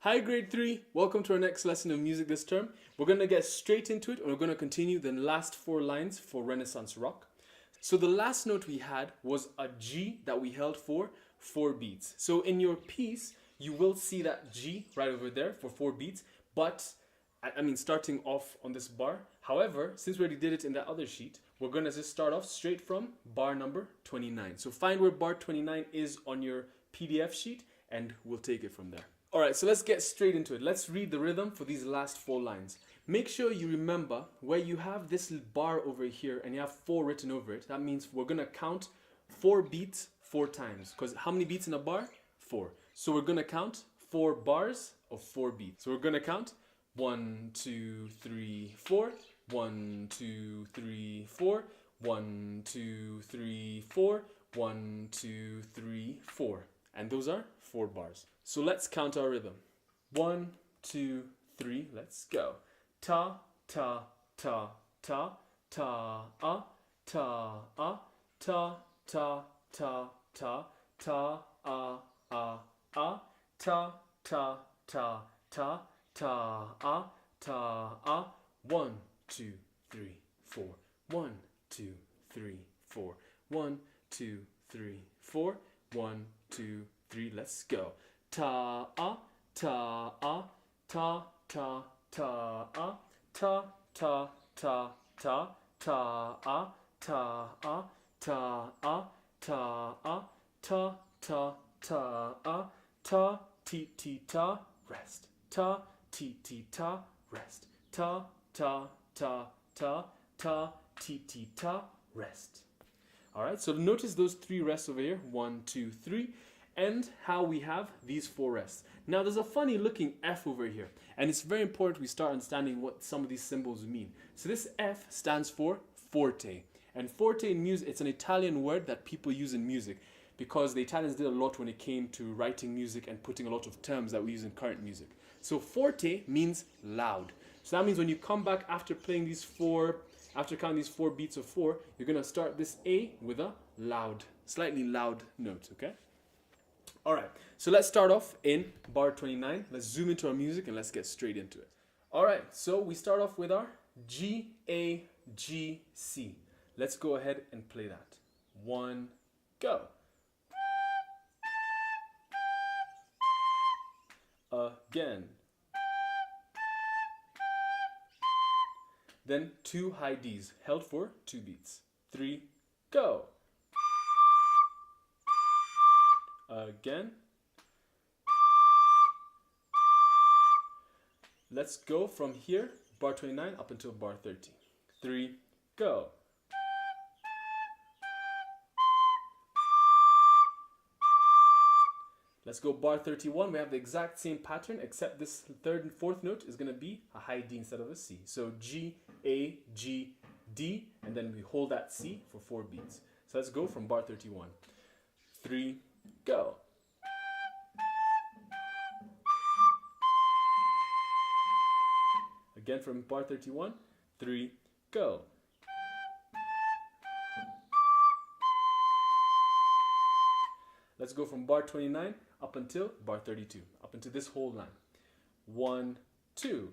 Hi grade 3, welcome to our next lesson of music this term. We're going to get straight into it and we're going to continue the last 4 lines for Renaissance rock. So the last note we had was a G that we held for 4 beats. So in your piece, you will see that G right over there for 4 beats, but starting off on this bar. However, since we already did it in that other sheet, we're going to just start off straight from bar number 29. So find where bar 29 is on your PDF sheet and we'll take it from there. Alright, so let's get straight into it. Let's read the rhythm for these last 4 lines. Make sure you remember where you have this bar over here and you have 4 written over it. That means we're going to count 4 beats 4 times. Because how many beats in a bar? 4. So we're going to count 4 bars of 4 beats. So we're going to count 1, 2, 3, 4. 1, 2, 3, 4. 1, 2, 3, 4. 1, 2, 3, 4. And those are 4 bars. So let's count our rhythm. 1, 2, 3, let's go. Ta, ta, ta, ta, ta, ta, ta, ta, ta, ta, ta, ta, ta, ta, ta, ta, ta, ta, ta. 1, 2, 3, 4. 1, 2, 3, 4. 1, 2, 3, 4. 1, 2, 3, let's go. Ta ta ta ta ta ta ta ta ta ta ta ta ta ta ta ti ti ta rest ta ti ti ta rest ta ta ta ta ta ti ti ta rest. Alright, so notice those 3 rests over here. 1, 2, 3. And how we have these 4 rests. Now there's a funny looking F over here, and it's very important we start understanding what some of these symbols mean. So this F stands for forte, and forte in music, it's an Italian word that people use in music because the Italians did a lot when it came to writing music and putting a lot of terms that we use in current music. So forte means loud. So that means when you come back after playing these 4, after counting these 4 beats of 4, you're going to start this A with a loud, slightly loud note, okay? Alright, so let's start off in bar 29. Let's zoom into our music and let's get straight into it. Alright, so we start off with our G, A, G, C. Let's go ahead and play that. 1, go. Again. Then 2 high Ds, held for 2 beats. 3, go. Again. Let's go from here, bar 29, up until bar 30. 3, go. Let's go bar 31. We have the exact same pattern, except this 3rd and 4th note is going to be a high D instead of a C. So G, A, G, D, and then we hold that C for 4 beats. So let's go from bar 31. 3, go. Again from bar 31. 3, go. Let's go from bar 29 up until bar 32, up until this whole line. 1, 2.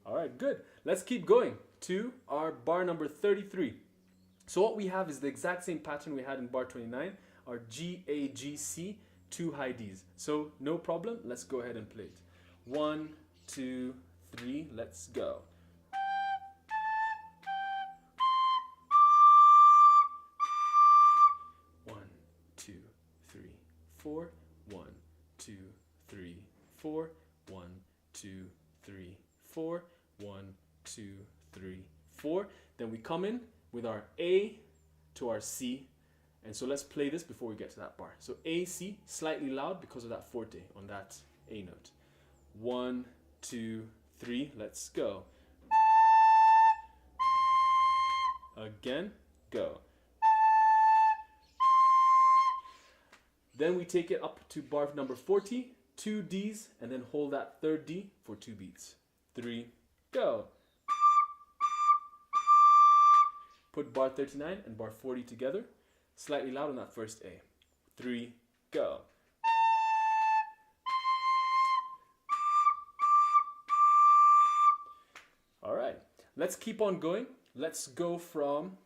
Alright, good. Let's keep going to our bar number 33. So what we have is the exact same pattern we had in bar 29, our G, A, G, C, 2 high Ds. So no problem, let's go ahead and play it. 1, 2, 3, let's go. One, 2, 3, 4. 1, 2, 3, 4. 1, 2, 3, 4. 1, 2, 3, 4. Then we come in with our A to our C. And so let's play this before we get to that bar. So A, C, slightly loud because of that forte on that A note. 1, 2, 3, let's go. Again, go. Then we take it up to bar number 40, 2 Ds, and then hold that 3rd D for 2 beats. 3, go. Put bar 39 and bar 40 together. Slightly loud on that first A. 3, go. All right, let's keep on going. Let's go from...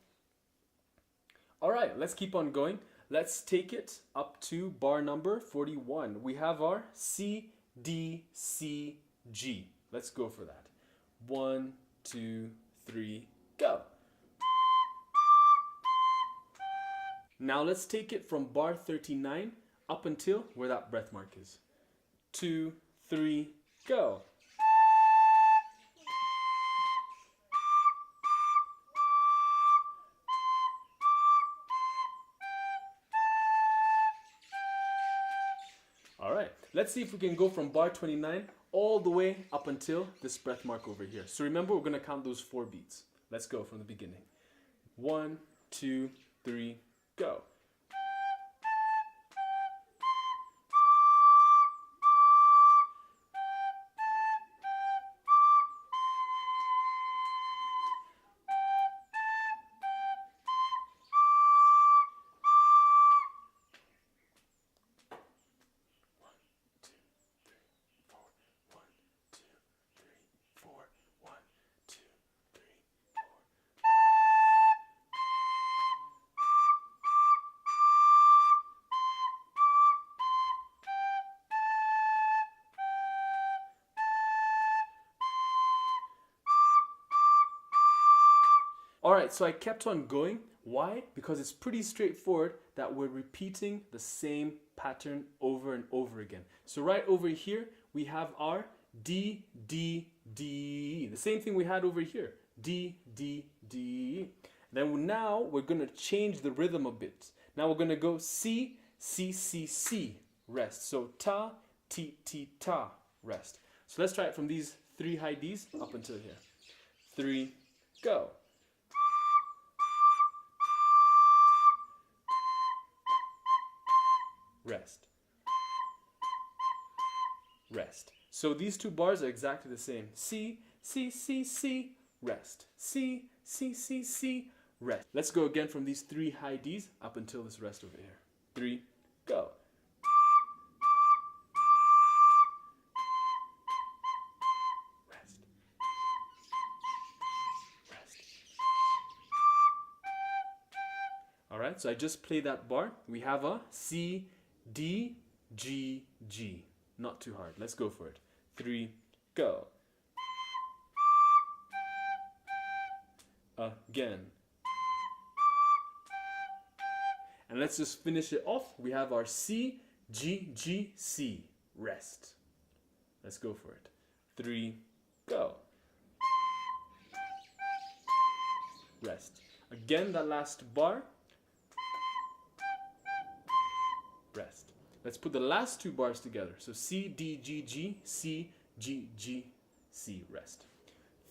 All right, let's keep on going. Let's take it up to bar number 41. We have our C, D, C, G. Let's go for that. 1, 2, 3, go. Now let's take it from bar 39 up until where that breath mark is. 2, 3, go. All right, let's see if we can go from bar 29 all the way up until this breath mark over here. So remember, we're gonna count those 4 beats. Let's go from the beginning. 1, 2, 3, go. Alright, so I kept on going. Why? Because it's pretty straightforward that we're repeating the same pattern over and over again. So right over here, we have our D, D, D. The same thing we had over here. D, D, D. Then now we're going to change the rhythm a bit. Now we're going to go C, C, C, C, rest. So ta, ti, ti, ta, rest. So let's try it from these 3 high Ds up until here. 3, go. Rest. Rest. So these 2 bars are exactly the same. C, C, C, C, rest. C, C, C, C, rest. Let's go again from these 3 high Ds up until this rest over here. 3, go. Rest. Rest. All right, so I just played that bar. We have a C, D, G, G. Not too hard. Let's go for it. 3, go. Again. And let's just finish it off. We have our C, G, G, C. Rest. Let's go for it. 3, go. Rest. Again, that last bar. Rest. Let's put the last 2 bars together. So C, D, G, G, C, G, G, C, rest.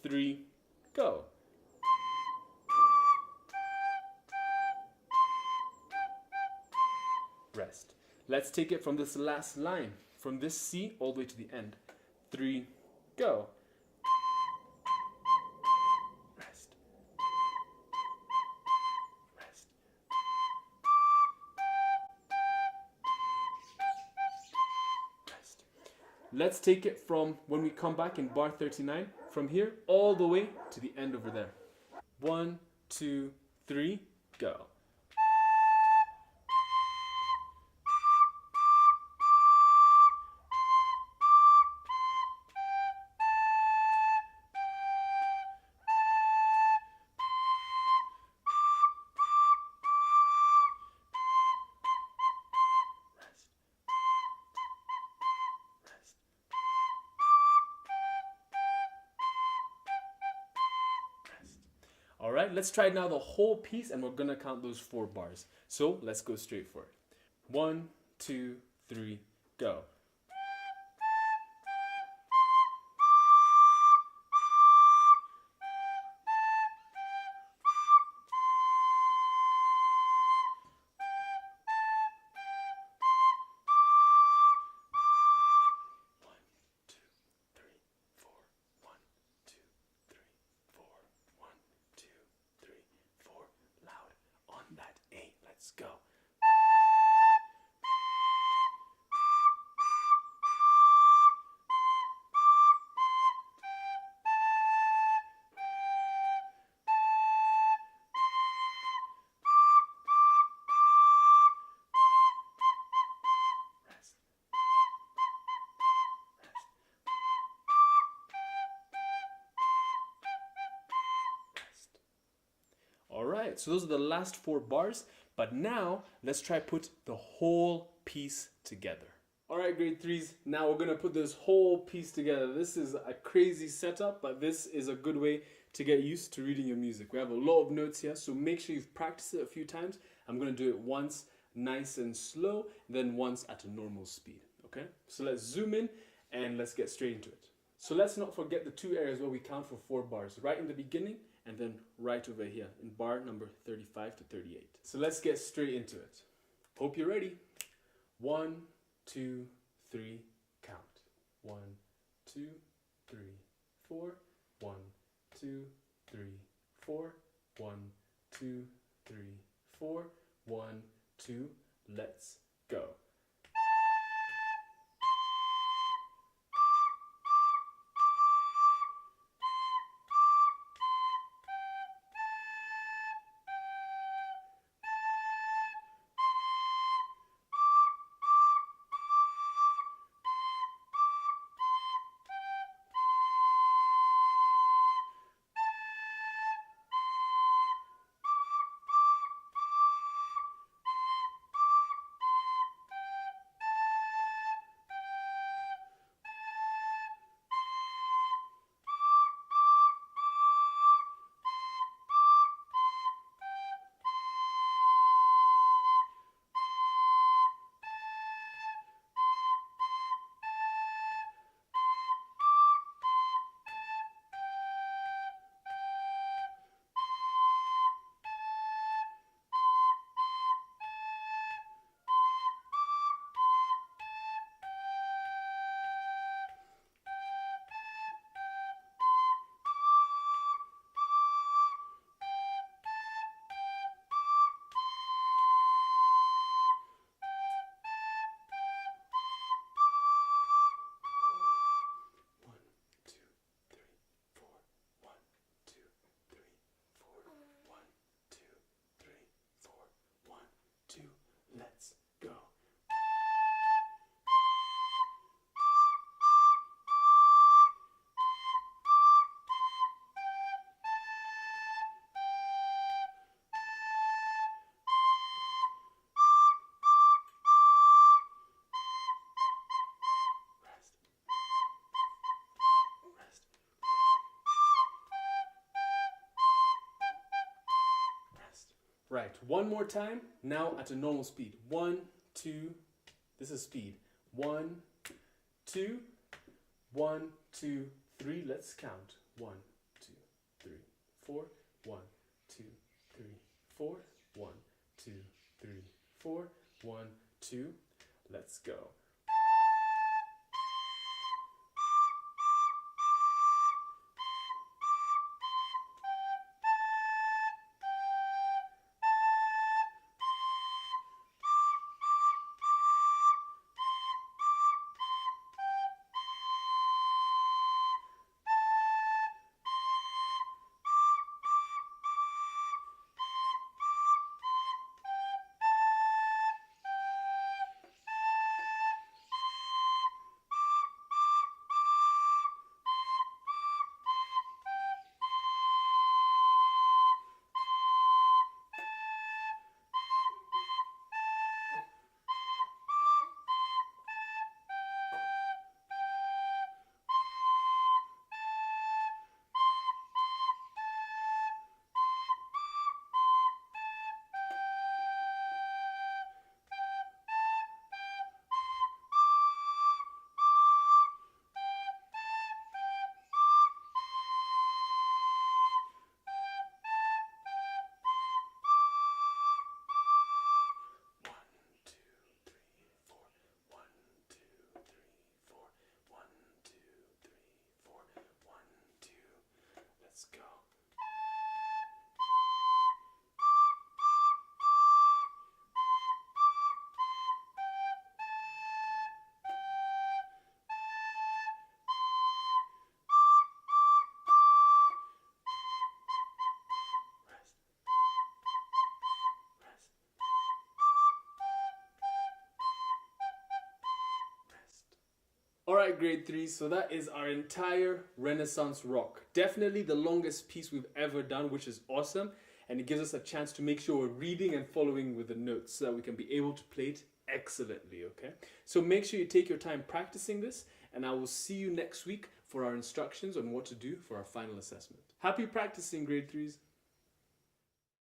3, go. Rest. Let's take it from this last line, from this C all the way to the end. 3, go. Rest. Rest. Rest. Let's take it from when we come back in bar 39, from here all the way to the end over there. 1, 2, 3, go. All right, let's try now the whole piece and we're gonna count those 4 bars. So let's go straight for it. 1, 2, 3, go. right, so those are the last 4 bars, but now let's try put the whole piece together. All right, grade 3s, now we're gonna put this whole piece together. This is a crazy setup, but this is a good way to get used to reading your music. We have a lot of notes here, so make sure you've practiced it a few times. I'm gonna do it once nice and slow, then once at a normal speed, okay? So let's zoom in and let's get straight into it. So let's not forget the 2 areas where we count for 4 bars, right in the beginning and then right over here in bar number 35 to 38. So let's get straight into it. Hope you're ready. 1, 2, 3, count. 1, 2, 3, 4. 1, 2, 3, 4. 1, 2, 3, 4. 1, 2, let's go. Let's go. Right, one more time, now at a normal speed. 1, 2, this is speed. 1, 2, 1, 2, 3, let's count. 1, 2, 3, 4. 1, 2, 3, 4. 1, 2, 3, 4. 1, 2, let's go. Let's go. Alright, grade 3, so that is our entire Renaissance rock. Definitely the longest piece we've ever done, which is awesome. and it gives us a chance to make sure we're reading and following with the notes so that we can be able to play it excellently, okay? So make sure you take your time practicing this, and I will see you next week for our instructions on what to do for our final assessment. Happy practicing, grade 3s!